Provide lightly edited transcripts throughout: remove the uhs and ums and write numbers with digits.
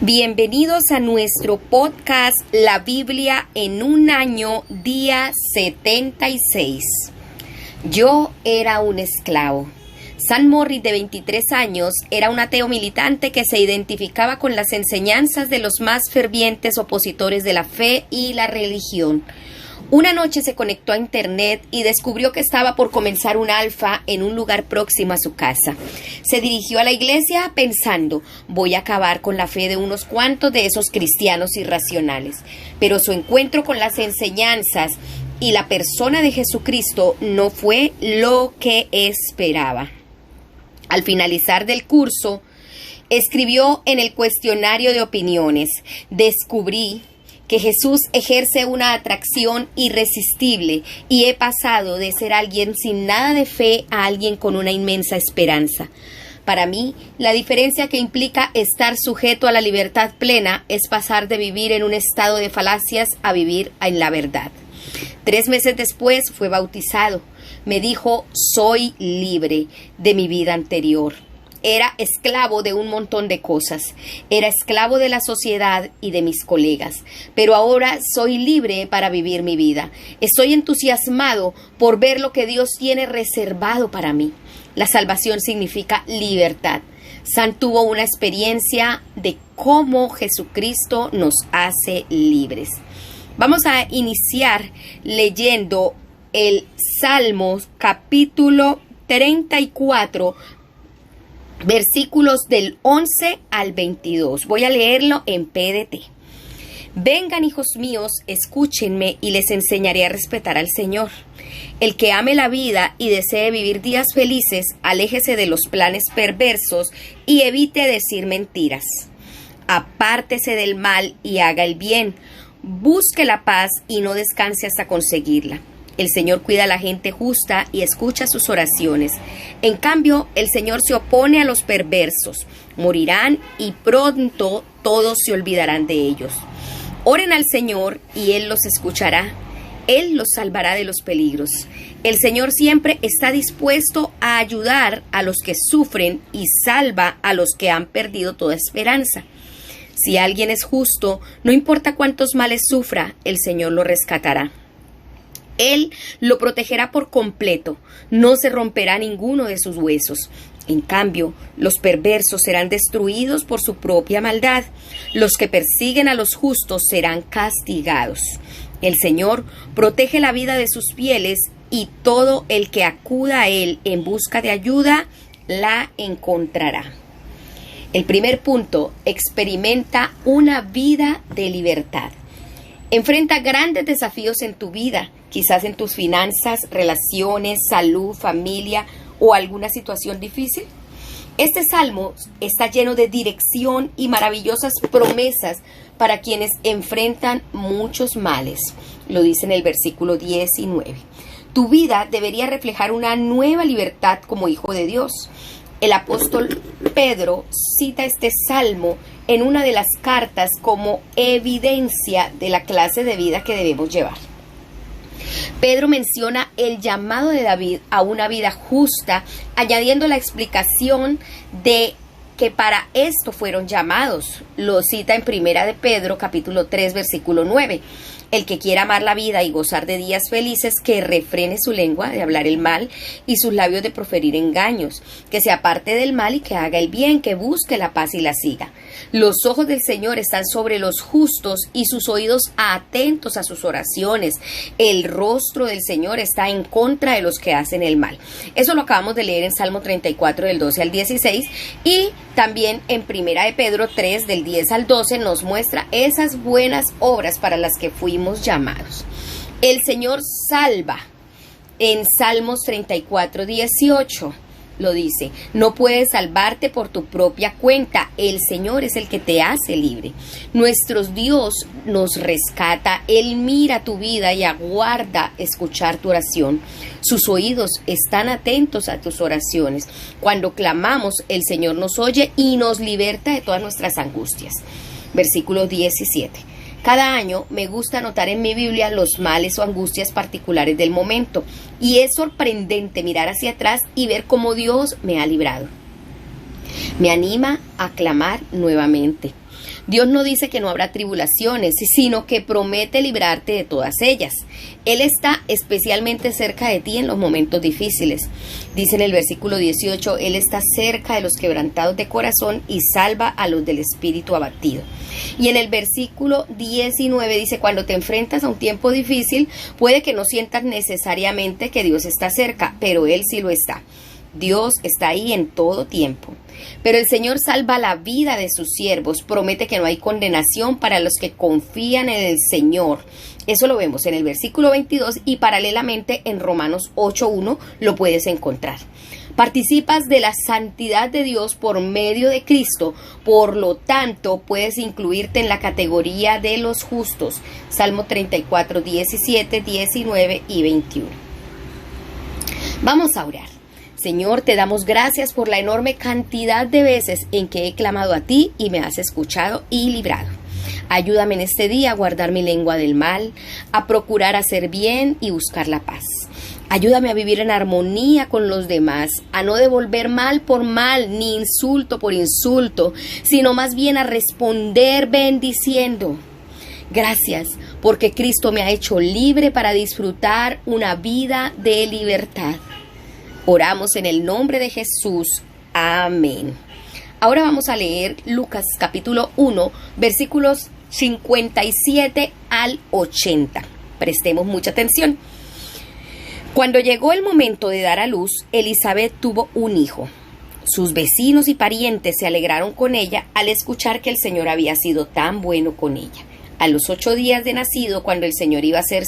Bienvenidos a nuestro podcast La Biblia en un año, día 76. Yo era un esclavo. Sam Morris, de 23 años, era un ateo militante que se identificaba con las enseñanzas de los más fervientes opositores de la fe y la religión. Una noche se conectó a internet y descubrió que estaba por comenzar un alfa en un lugar próximo a su casa. Se dirigió a la iglesia pensando, voy a acabar con la fe de unos cuantos de esos cristianos irracionales. Pero su encuentro con las enseñanzas y la persona de Jesucristo no fue lo que esperaba. Al finalizar del curso, escribió en el cuestionario de opiniones, descubrí que Jesús ejerce una atracción irresistible y he pasado de ser alguien sin nada de fe a alguien con una inmensa esperanza. Para mí, la diferencia que implica estar sujeto a la libertad plena es pasar de vivir en un estado de falacias a vivir en la verdad. 3 meses después fue bautizado. Me dijo, soy libre de mi vida anterior. Era esclavo de un montón de cosas. Era esclavo de la sociedad y de mis colegas. Pero ahora soy libre para vivir mi vida. Estoy entusiasmado por ver lo que Dios tiene reservado para mí. La salvación significa libertad. Sam tuvo una experiencia de cómo Jesucristo nos hace libres. Vamos a iniciar leyendo el Salmos capítulo 34, versículos del 11 al 22. Voy a leerlo en PDT. Vengan, hijos míos, escúchenme y les enseñaré a respetar al Señor. El que ame la vida y desee vivir días felices, aléjese de los planes perversos y evite decir mentiras. Apártese del mal y haga el bien. Busque la paz y no descanse hasta conseguirla. El Señor cuida a la gente justa y escucha sus oraciones. En cambio, el Señor se opone a los perversos. Morirán y pronto todos se olvidarán de ellos. Oren al Señor y Él los escuchará. Él los salvará de los peligros. El Señor siempre está dispuesto a ayudar a los que sufren y salva a los que han perdido toda esperanza. Si alguien es justo, no importa cuántos males sufra, el Señor lo rescatará. Él lo protegerá por completo, no se romperá ninguno de sus huesos. En cambio, los perversos serán destruidos por su propia maldad. Los que persiguen a los justos serán castigados. El Señor protege la vida de sus fieles y todo el que acuda a Él en busca de ayuda, la encontrará. El primer punto, experimenta una vida de libertad. Enfrenta grandes desafíos en tu vida, quizás en tus finanzas, relaciones, salud, familia o alguna situación difícil. Este salmo está lleno de dirección y maravillosas promesas para quienes enfrentan muchos males. Lo dice en el versículo 19. Tu vida debería reflejar una nueva libertad como hijo de Dios. El apóstol Pedro cita este salmo en una de las cartas como evidencia de la clase de vida que debemos llevar. Pedro menciona el llamado de David a una vida justa, añadiendo la explicación de que para esto fueron llamados. Lo cita en Primera de Pedro, capítulo 3, versículo 9. El que quiera amar la vida y gozar de días felices, que refrene su lengua de hablar el mal y sus labios de proferir engaños, que se aparte del mal y que haga el bien, que busque la paz y la siga. Los ojos del Señor están sobre los justos y sus oídos atentos a sus oraciones. El rostro del Señor está en contra de los que hacen el mal. Eso lo acabamos de leer en Salmo 34 del 12 al 16 y también en Primera de Pedro 3 del 10 al 12 nos muestra esas buenas obras para las que fuimos llamados. El Señor salva. En Salmos 34, 18 lo dice, no puedes salvarte por tu propia cuenta, el Señor es el que te hace libre. Nuestro Dios nos rescata, Él mira tu vida y aguarda escuchar tu oración. Sus oídos están atentos a tus oraciones. Cuando clamamos, el Señor nos oye y nos liberta de todas nuestras angustias. Versículo 17. Cada año me gusta anotar en mi Biblia los males o angustias particulares del momento, y es sorprendente mirar hacia atrás y ver cómo Dios me ha librado. Me anima a clamar nuevamente. Dios no dice que no habrá tribulaciones, sino que promete librarte de todas ellas. Él está especialmente cerca de ti en los momentos difíciles. Dice en el versículo 18, Él está cerca de los quebrantados de corazón y salva a los del espíritu abatido. Y en el versículo 19 dice, cuando te enfrentas a un tiempo difícil, puede que no sientas necesariamente que Dios está cerca, pero Él sí lo está. Dios está ahí en todo tiempo. Pero el Señor salva la vida de sus siervos, promete que no hay condenación para los que confían en el Señor. Eso lo vemos en el versículo 22 y paralelamente en Romanos 8:1 lo puedes encontrar. Participas de la santidad de Dios por medio de Cristo, por lo tanto puedes incluirte en la categoría de los justos. Salmo 34, 17, 19 y 21. Vamos a orar. Señor, te damos gracias por la enorme cantidad de veces en que he clamado a ti y me has escuchado y librado. Ayúdame en este día a guardar mi lengua del mal, a procurar hacer bien y buscar la paz. Ayúdame a vivir en armonía con los demás, a no devolver mal por mal, ni insulto por insulto, sino más bien a responder bendiciendo. Gracias, porque Cristo me ha hecho libre para disfrutar una vida de libertad. Oramos en el nombre de Jesús. Amén. Ahora vamos a leer Lucas capítulo 1, versículos 57 al 80. Prestemos mucha atención. Cuando llegó el momento de dar a luz, Elizabeth tuvo un hijo. Sus vecinos y parientes se alegraron con ella al escuchar que el Señor había sido tan bueno con ella. A los 8 días de nacido, cuando el niño iba a ser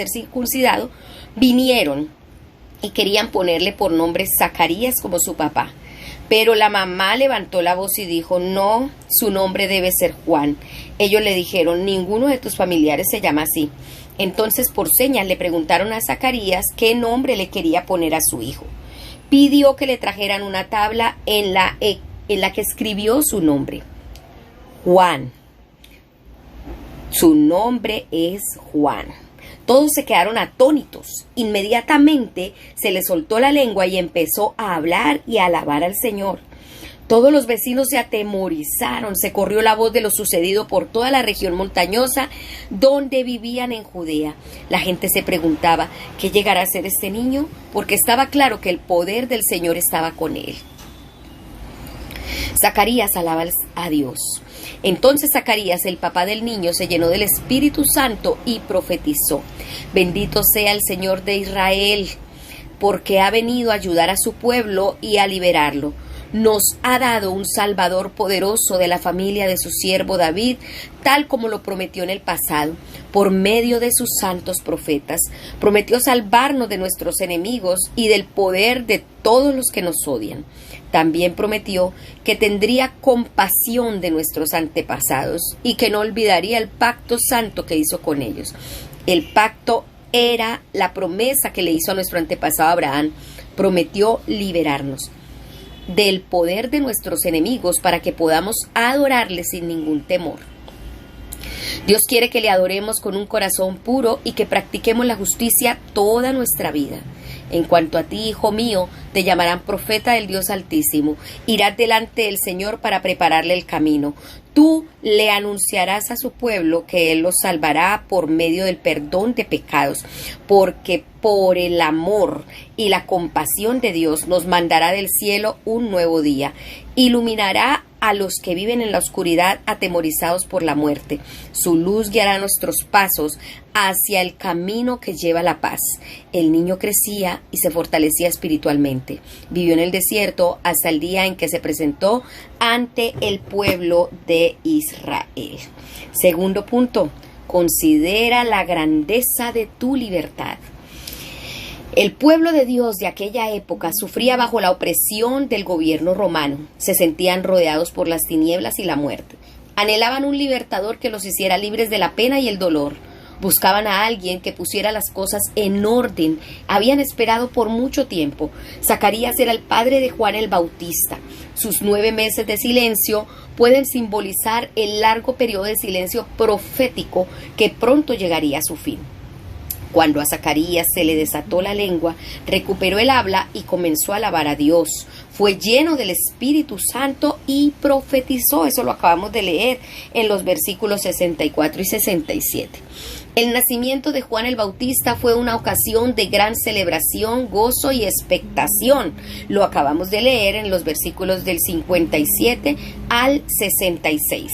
circuncidado, vinieron y querían ponerle por nombre Zacarías como su papá. Pero la mamá levantó la voz y dijo, no, su nombre debe ser Juan. Ellos le dijeron, ninguno de tus familiares se llama así. Entonces por señas le preguntaron a Zacarías qué nombre le quería poner a su hijo. Pidió que le trajeran una tabla en la que escribió su nombre. Juan. Su nombre es Juan. Todos se quedaron atónitos. Inmediatamente se le soltó la lengua y empezó a hablar y a alabar al Señor. Todos los vecinos se atemorizaron. Se corrió la voz de lo sucedido por toda la región montañosa donde vivían en Judea. La gente se preguntaba, ¿qué llegará a ser este niño? Porque estaba claro que el poder del Señor estaba con él. Zacarías alaba a Dios. Entonces Zacarías, el papá del niño, se llenó del Espíritu Santo y profetizó. Bendito sea el Señor de Israel, porque ha venido a ayudar a su pueblo y a liberarlo. Nos ha dado un Salvador poderoso de la familia de su siervo David, tal como lo prometió en el pasado, por medio de sus santos profetas. Prometió salvarnos de nuestros enemigos y del poder de todos los que nos odian. También prometió que tendría compasión de nuestros antepasados y que no olvidaría el pacto santo que hizo con ellos. El pacto era la promesa que le hizo a nuestro antepasado Abraham. Prometió liberarnos del poder de nuestros enemigos para que podamos adorarle sin ningún temor. Dios quiere que le adoremos con un corazón puro y que practiquemos la justicia toda nuestra vida. En cuanto a ti, hijo mío, te llamarán profeta del Dios Altísimo. Irás delante del Señor para prepararle el camino. Tú le anunciarás a su pueblo que Él los salvará por medio del perdón de pecados, porque por el amor y la compasión de Dios nos mandará del cielo un nuevo día. Iluminará a los que viven en la oscuridad atemorizados por la muerte. Su luz guiará nuestros pasos hacia el camino que lleva a la paz. El niño crecía y se fortalecía espiritualmente. Vivió en el desierto hasta el día en que se presentó ante el pueblo de Israel. Segundo punto, considera la grandeza de tu libertad. El pueblo de Dios de aquella época sufría bajo la opresión del gobierno romano. Se sentían rodeados por las tinieblas y la muerte. Anhelaban un libertador que los hiciera libres de la pena y el dolor. Buscaban a alguien que pusiera las cosas en orden. Habían esperado por mucho tiempo. Zacarías era el padre de Juan el Bautista. Sus 9 meses de silencio pueden simbolizar el largo periodo de silencio profético que pronto llegaría a su fin. Cuando a Zacarías se le desató la lengua, recuperó el habla y comenzó a alabar a Dios. fue lleno del Espíritu Santo y profetizó. Eso lo acabamos de leer en los versículos 64 y 67. El nacimiento de Juan el Bautista fue una ocasión de gran celebración, gozo y expectación. Lo acabamos de leer en los versículos del 57 al 66.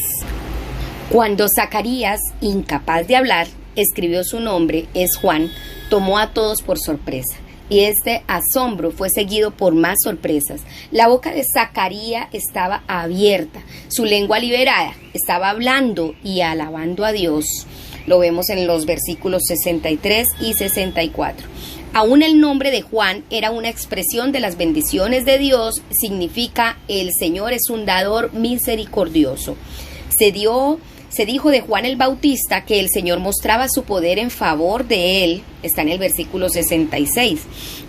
Cuando Zacarías, incapaz de hablar, escribió su nombre, es Juan, tomó a todos por sorpresa. Y este asombro fue seguido por más sorpresas. La boca de Zacarías estaba abierta, su lengua liberada, estaba hablando y alabando a Dios. Lo vemos en los versículos 63 y 64. Aún el nombre de Juan era una expresión de las bendiciones de Dios, significa el Señor es un dador misericordioso. Se dijo de Juan el Bautista que el Señor mostraba su poder en favor de él. Está en el versículo 66.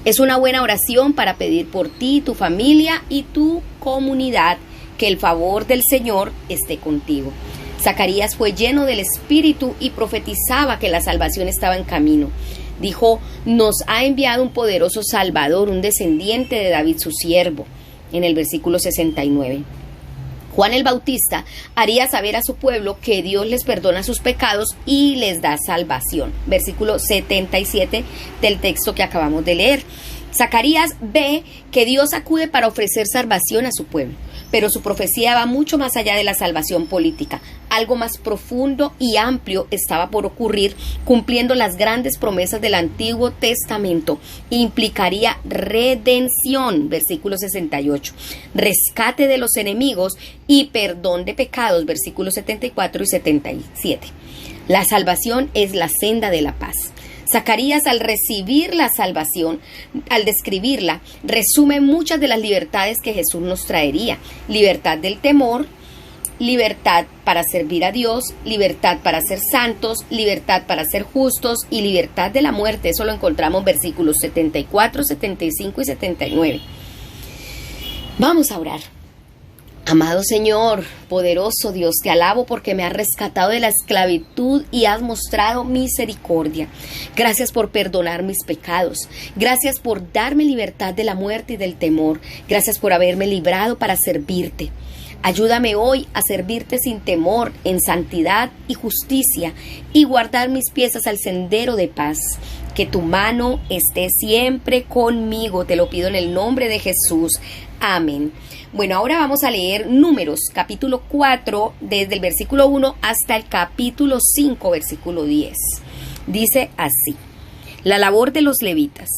Es una buena oración para pedir por ti, tu familia y tu comunidad, que el favor del Señor esté contigo. Zacarías fue lleno del Espíritu y profetizaba que la salvación estaba en camino. Dijo, nos ha enviado un poderoso Salvador, un descendiente de David su siervo, en el versículo 69. Juan el Bautista haría saber a su pueblo que Dios les perdona sus pecados y les da salvación. Versículo 77 del texto que acabamos de leer. Zacarías ve que Dios acude para ofrecer salvación a su pueblo, pero su profecía va mucho más allá de la salvación política. Algo más profundo y amplio estaba por ocurrir, cumpliendo las grandes promesas del Antiguo Testamento. Implicaría redención, versículo 68, rescate de los enemigos y perdón de pecados, versículos 74 y 77. La salvación es la senda de la paz. Zacarías, al recibir la salvación, al describirla, resume muchas de las libertades que Jesús nos traería. Libertad del temor, libertad para servir a Dios, libertad para ser santos, libertad para ser justos y libertad de la muerte. Eso lo encontramos en versículos 74, 75 y 79. Vamos a orar. Amado Señor, poderoso Dios, te alabo porque me has rescatado de la esclavitud y has mostrado misericordia. Gracias por perdonar mis pecados. Gracias por darme libertad de la muerte y del temor. Gracias por haberme librado para servirte. Ayúdame hoy a servirte sin temor, en santidad y justicia, y guardar mis pies al sendero de paz. Que tu mano esté siempre conmigo. Te lo pido en el nombre de Jesús. Amén. Bueno, ahora vamos a leer Números, capítulo 4, desde el versículo 1 hasta el capítulo 5, versículo 10. Dice así: la labor de los levitas.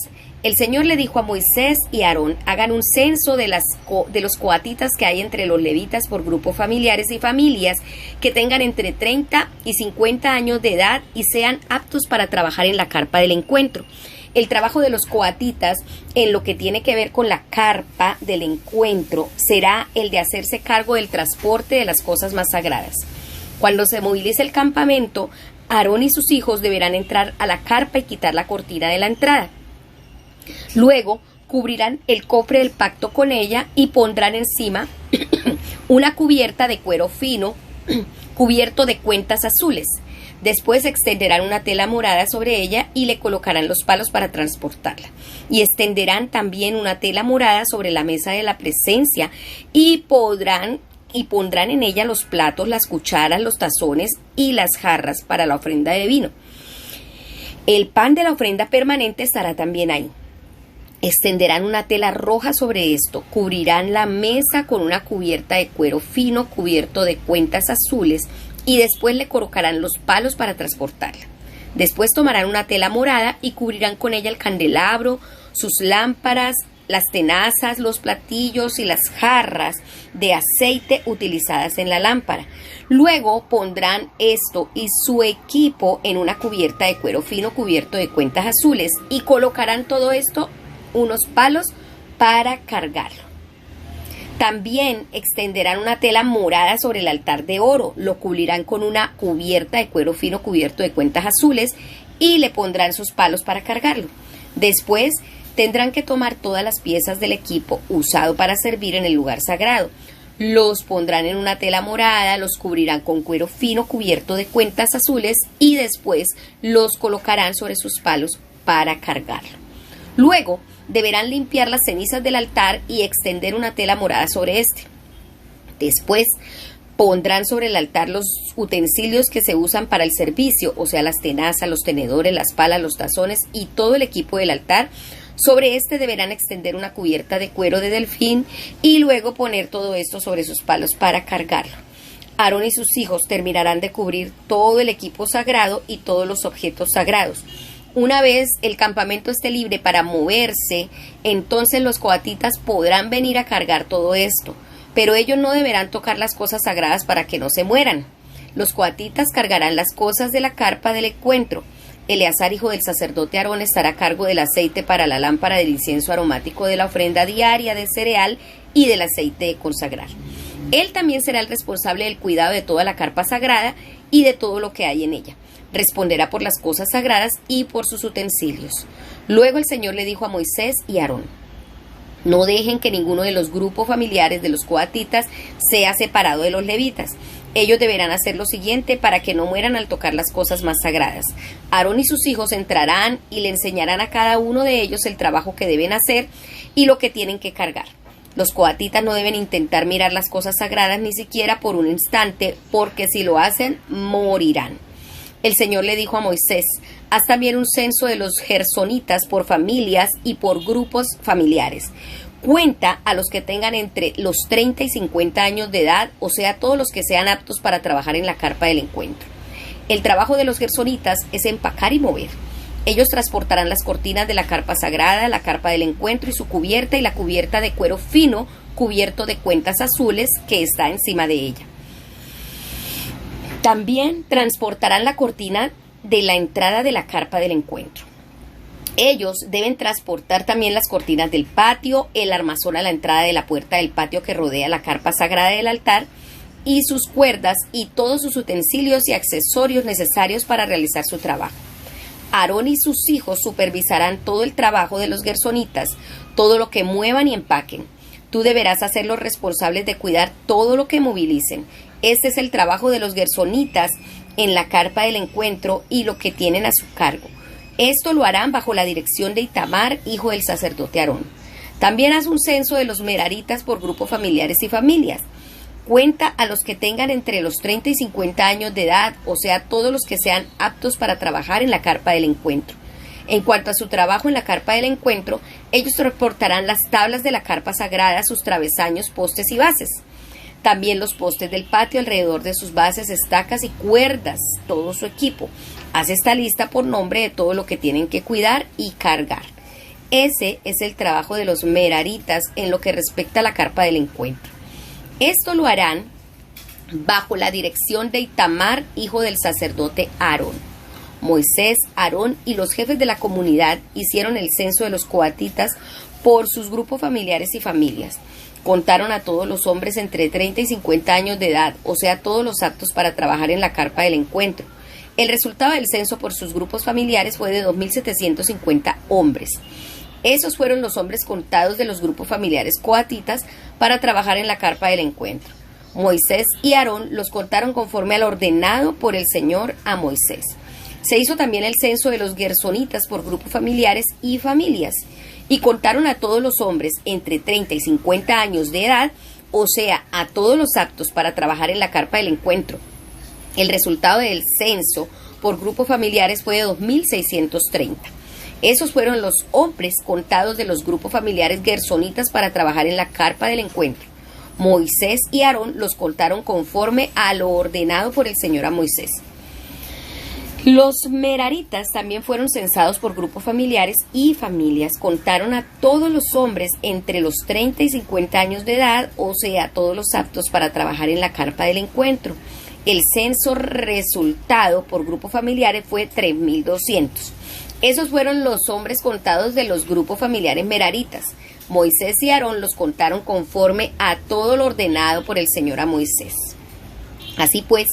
El Señor le dijo a Moisés y a Aarón, hagan un censo de los coatitas que hay entre los levitas por grupos familiares y familias que tengan entre 30 y 50 años de edad y sean aptos para trabajar en la carpa del encuentro. El trabajo de los coatitas en lo que tiene que ver con la carpa del encuentro será el de hacerse cargo del transporte de las cosas más sagradas. Cuando se movilice el campamento, Aarón y sus hijos deberán entrar a la carpa y quitar la cortina de la entrada. Luego cubrirán el cofre del pacto con ella y pondrán encima una cubierta de cuero fino cubierto de cuentas azules. Después extenderán una tela morada sobre ella y le colocarán los palos para transportarla. Y extenderán también una tela morada sobre la mesa de la presencia y pondrán en ella los platos, las cucharas, los tazones y las jarras para la ofrenda de vino. El pan de la ofrenda permanente estará también ahí. Extenderán una tela roja sobre esto, cubrirán la mesa con una cubierta de cuero fino cubierto de cuentas azules y después le colocarán los palos para transportarla. Después tomarán una tela morada y cubrirán con ella el candelabro, sus lámparas, las tenazas, los platillos y las jarras de aceite utilizadas en la lámpara. Luego pondrán esto y su equipo en una cubierta de cuero fino cubierto de cuentas azules y colocarán todo esto unos palos para cargarlo. También extenderán una tela morada sobre el altar de oro, lo cubrirán con una cubierta de cuero fino cubierto de cuentas azules y le pondrán sus palos para cargarlo. Después tendrán que tomar todas las piezas del equipo usado para servir en el lugar sagrado. Los pondrán en una tela morada, los cubrirán con cuero fino cubierto de cuentas azules y después los colocarán sobre sus palos para cargarlo. Luego deberán limpiar las cenizas del altar y extender una tela morada sobre este. Después, pondrán sobre el altar los utensilios que se usan para el servicio, o sea, las tenazas, los tenedores, las palas, los tazones y todo el equipo del altar. Sobre este deberán extender una cubierta de cuero de delfín y luego poner todo esto sobre sus palos para cargarlo. Aarón y sus hijos terminarán de cubrir todo el equipo sagrado y todos los objetos sagrados. Una vez el campamento esté libre para moverse, entonces los coatitas podrán venir a cargar todo esto, pero ellos no deberán tocar las cosas sagradas para que no se mueran. Los coatitas cargarán las cosas de la carpa del encuentro. Eleazar, hijo del sacerdote Aarón, estará a cargo del aceite para la lámpara del incienso aromático de la ofrenda diaria de cereal y del aceite de consagrar. Él también será el responsable del cuidado de toda la carpa sagrada y de todo lo que hay en ella. Responderá por las cosas sagradas y por sus utensilios. Luego el Señor le dijo a Moisés y a Aarón: no dejen que ninguno de los grupos familiares de los coatitas sea separado de los levitas. Ellos deberán hacer lo siguiente para que no mueran al tocar las cosas más sagradas. Aarón y sus hijos entrarán y le enseñarán a cada uno de ellos el trabajo que deben hacer y lo que tienen que cargar. Los coatitas no deben intentar mirar las cosas sagradas ni siquiera por un instante, porque si lo hacen, morirán. El Señor le dijo a Moisés: haz también un censo de los gersonitas por familias y por grupos familiares. Cuenta a los que tengan entre los 30 y 50 años de edad, o sea, todos los que sean aptos para trabajar en la carpa del encuentro. El trabajo de los gersonitas es empacar y mover. Ellos transportarán las cortinas de la carpa sagrada, la carpa del encuentro y su cubierta, y la cubierta de cuero fino cubierto de cuentas azules que está encima de ella. También transportarán la cortina de la entrada de la carpa del encuentro. Ellos deben transportar también las cortinas del patio, el armazón a la entrada de la puerta del patio que rodea la carpa sagrada del altar, y sus cuerdas y todos sus utensilios y accesorios necesarios para realizar su trabajo. Aarón y sus hijos supervisarán todo el trabajo de los gersonitas, todo lo que muevan y empaquen. Tú deberás hacerlos responsables de cuidar todo lo que movilicen. Este es el trabajo de los gersonitas en la carpa del encuentro y lo que tienen a su cargo. Esto lo harán bajo la dirección de Itamar, hijo del sacerdote Aarón. También haz un censo de los meraritas por grupos familiares y familias. Cuenta a los que tengan entre los 30 y 50 años de edad, o sea, todos los que sean aptos para trabajar en la carpa del encuentro. En cuanto a su trabajo en la carpa del encuentro, ellos transportarán las tablas de la carpa sagrada, sus travesaños, postes y bases. También los postes del patio alrededor de sus bases, estacas y cuerdas, todo su equipo. Haz esta lista por nombre de todo lo que tienen que cuidar y cargar. Ese es el trabajo de los meraritas en lo que respecta a la carpa del encuentro. Esto lo harán bajo la dirección de Itamar, hijo del sacerdote Aarón. Moisés, Aarón y los jefes de la comunidad hicieron el censo de los coatitas por sus grupos familiares y familias. Contaron a todos los hombres entre 30 y 50 años de edad, o sea, todos los aptos para trabajar en la carpa del encuentro. El resultado del censo por sus grupos familiares fue de 2.750 hombres. Esos fueron los hombres contados de los grupos familiares coatitas para trabajar en la carpa del encuentro. Moisés y Aarón los contaron conforme al ordenado por el Señor a Moisés. Se hizo también el censo de los gersonitas por grupos familiares y familias, y contaron a todos los hombres entre 30 y 50 años de edad, o sea, a todos los aptos para trabajar en la carpa del encuentro. El resultado del censo por grupos familiares fue de 2.630. Esos fueron los hombres contados de los grupos familiares gersonitas para trabajar en la carpa del encuentro. Moisés y Aarón los contaron conforme a lo ordenado por el Señor a Moisés. Los meraritas también fueron censados por grupos familiares y familias. Contaron a todos los hombres entre los 30 y 50 años de edad, o sea, todos los aptos para trabajar en la carpa del encuentro. El censo resultado por grupos familiares fue 3.200. Esos fueron los hombres contados de los grupos familiares meraritas. Moisés y Aarón los contaron conforme a todo lo ordenado por el Señor a Moisés. Así pues,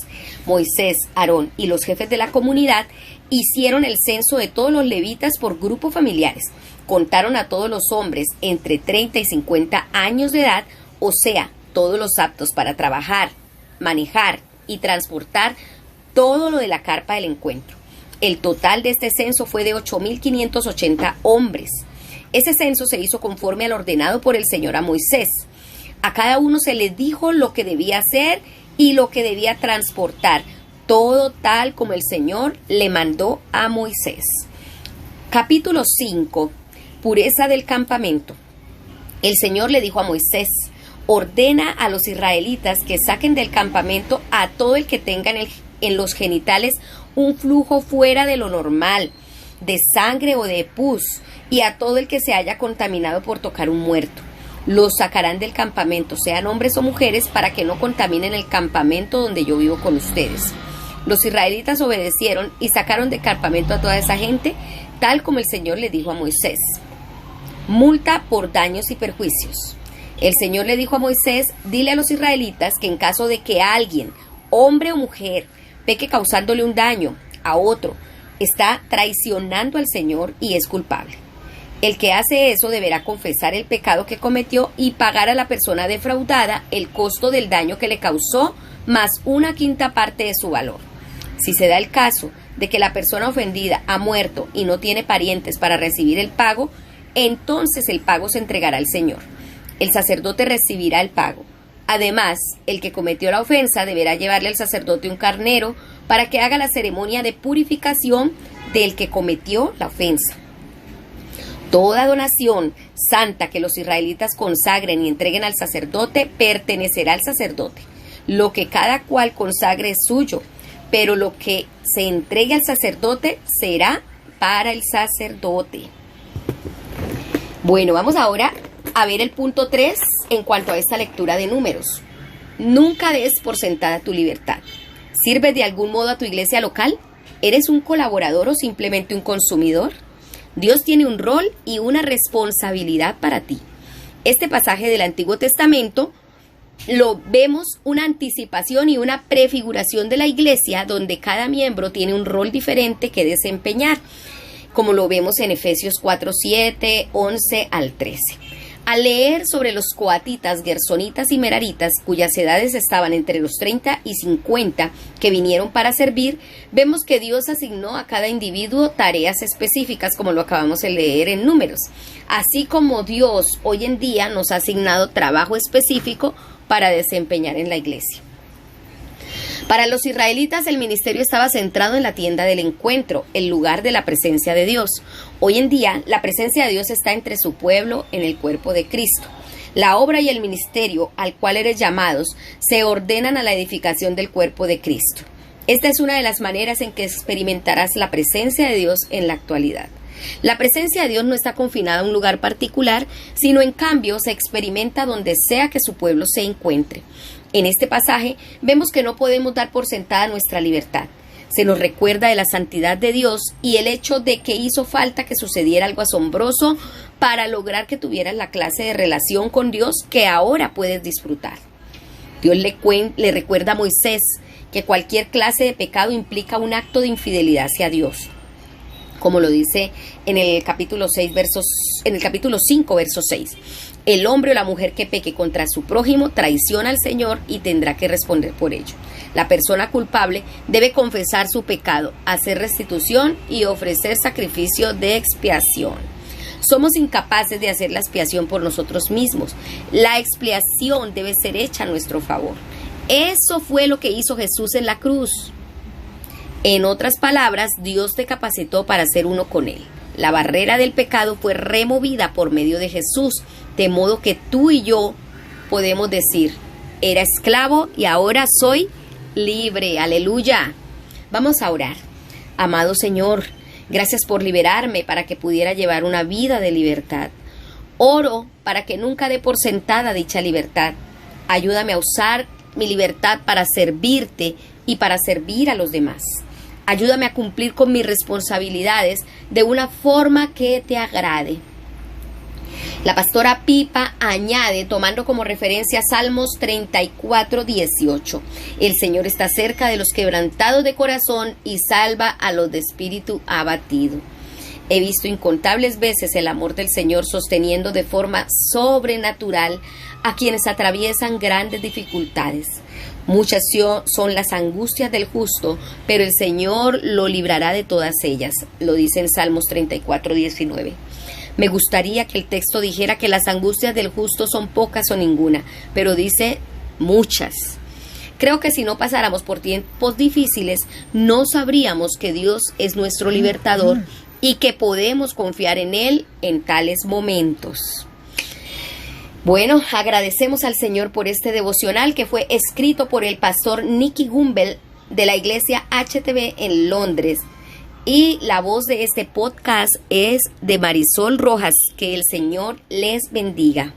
Moisés, Aarón y los jefes de la comunidad hicieron el censo de todos los levitas por grupos familiares. Contaron a todos los hombres entre 30 y 50 años de edad, o sea, todos los aptos para trabajar, manejar y transportar todo lo de la carpa del encuentro. El total de este censo fue de 8.580 hombres. Ese censo se hizo conforme al ordenado por el Señor a Moisés. A cada uno se le dijo lo que debía hacer y lo que debía transportar, todo tal como el Señor le mandó a Moisés. Capítulo 5. Pureza del campamento. El Señor le dijo a Moisés: ordena a los israelitas que saquen del campamento a todo el que tenga en los genitales un flujo fuera de lo normal, de sangre o de pus, y a todo el que se haya contaminado por tocar un muerto. Los sacarán del campamento, sean hombres o mujeres, para que no contaminen el campamento donde yo vivo con ustedes. Los israelitas obedecieron y sacaron del campamento a toda esa gente, tal como el Señor le dijo a Moisés. Multa por daños y perjuicios. El Señor le dijo a Moisés: dile a los israelitas que en caso de que alguien, hombre o mujer, peque causándole un daño a otro, está traicionando al Señor y es culpable. El que hace eso deberá confesar el pecado que cometió y pagar a la persona defraudada el costo del daño que le causó, más 1/5 parte de su valor. Si se da el caso de que la persona ofendida ha muerto y no tiene parientes para recibir el pago, entonces el pago se entregará al Señor. El sacerdote recibirá el pago. Además, el que cometió la ofensa deberá llevarle al sacerdote un carnero para que haga la ceremonia de purificación del que cometió la ofensa. Toda donación santa que los israelitas consagren y entreguen al sacerdote pertenecerá al sacerdote. Lo que cada cual consagre es suyo, pero lo que se entregue al sacerdote será para el sacerdote. Bueno, vamos ahora a ver el punto 3 en cuanto a esta lectura de Números. Nunca des por sentada tu libertad. ¿Sirves de algún modo a tu iglesia local? ¿Eres un colaborador o simplemente un consumidor? Dios tiene un rol y una responsabilidad para ti. Este pasaje del Antiguo Testamento lo vemos una anticipación y una prefiguración de la iglesia, donde cada miembro tiene un rol diferente que desempeñar, como lo vemos en Efesios 4:7, 11 al 13. Al leer sobre los coatitas, gersonitas y meraritas, cuyas edades estaban entre los 30 y 50, que vinieron para servir, vemos que Dios asignó a cada individuo tareas específicas, como lo acabamos de leer en Números. Así como Dios hoy en día nos ha asignado trabajo específico para desempeñar en la iglesia. Para los israelitas, el ministerio estaba centrado en la tienda del encuentro, el lugar de la presencia de Dios. Hoy en día, la presencia de Dios está entre su pueblo en el cuerpo de Cristo. La obra y el ministerio al cual eres llamados se ordenan a la edificación del cuerpo de Cristo. Esta es una de las maneras en que experimentarás la presencia de Dios en la actualidad. La presencia de Dios no está confinada a un lugar particular, sino en cambio se experimenta donde sea que su pueblo se encuentre. En este pasaje vemos que no podemos dar por sentada nuestra libertad. Se nos recuerda de la santidad de Dios y el hecho de que hizo falta que sucediera algo asombroso para lograr que tuvieras la clase de relación con Dios que ahora puedes disfrutar. Dios le recuerda a Moisés que cualquier clase de pecado implica un acto de infidelidad hacia Dios, como lo dice en el capítulo 5, verso 6. El hombre o la mujer que peque contra su prójimo traiciona al Señor y tendrá que responder por ello. La persona culpable debe confesar su pecado, hacer restitución y ofrecer sacrificio de expiación. Somos incapaces de hacer la expiación por nosotros mismos. La expiación debe ser hecha a nuestro favor. Eso fue lo que hizo Jesús en la cruz. En otras palabras, Dios te capacitó para ser uno con Él. La barrera del pecado fue removida por medio de Jesús, de modo que tú y yo podemos decir: era esclavo y ahora soy libre. ¡Aleluya! Vamos a orar. Amado Señor, gracias por liberarme para que pudiera llevar una vida de libertad. Oro para que nunca dé por sentada dicha libertad. Ayúdame a usar mi libertad para servirte y para servir a los demás. Ayúdame a cumplir con mis responsabilidades de una forma que te agrade. La pastora Pipa añade, tomando como referencia Salmos 34:18. El Señor está cerca de los quebrantados de corazón y salva a los de espíritu abatido. He visto incontables veces el amor del Señor sosteniendo de forma sobrenatural a quienes atraviesan grandes dificultades. Muchas son las angustias del justo, pero el Señor lo librará de todas ellas, lo dice en Salmos 34:19. Me gustaría que el texto dijera que las angustias del justo son pocas o ninguna, pero dice muchas. Creo que si no pasáramos por tiempos difíciles, no sabríamos que Dios es nuestro libertador y que podemos confiar en Él en tales momentos. Bueno, agradecemos al Señor por este devocional que fue escrito por el pastor Nicky Gumbel de la iglesia HTB en Londres. Y la voz de este podcast es de Marisol Rojas. Que el Señor les bendiga.